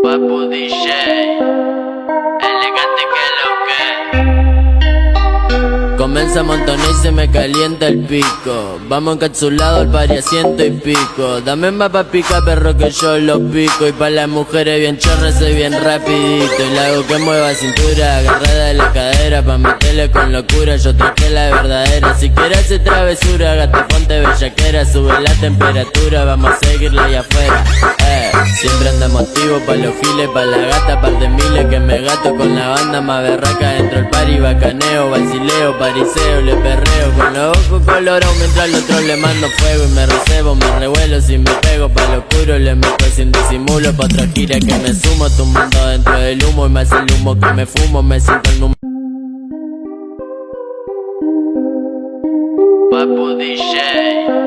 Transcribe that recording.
Papu DJ, elegante que lo que. Comienza a montonar y se me calienta el pico. Vamos encapsulados al pari a 100 y pico. Dame más pa' pica perro que yo lo pico. Y pa' las mujeres bien chorras soy bien rapidito. Y la hago que mueva cintura, agarrada de la cadera. Pa' meterle con locura, yo traje la verdadera. Si quieres hacer travesura, gata ponte bellaquera. Sube la temperatura, vamos a seguirla allá afuera. Siempre andamos activos pa' los giles, pa' la gata, par de miles que me gato con la banda más berraca. Dentro el party bacaneo, vacileo, pariseo, le perreo con los ojos colorados mientras al otro le mando fuego. Y me recebo, me revuelo, si me pego pa' lo oscuro le meto sin disimulo. Pa' otra gira que me sumo, tumbando dentro del humo. Y me hace el humo que me fumo, me siento el número. Papu DJ.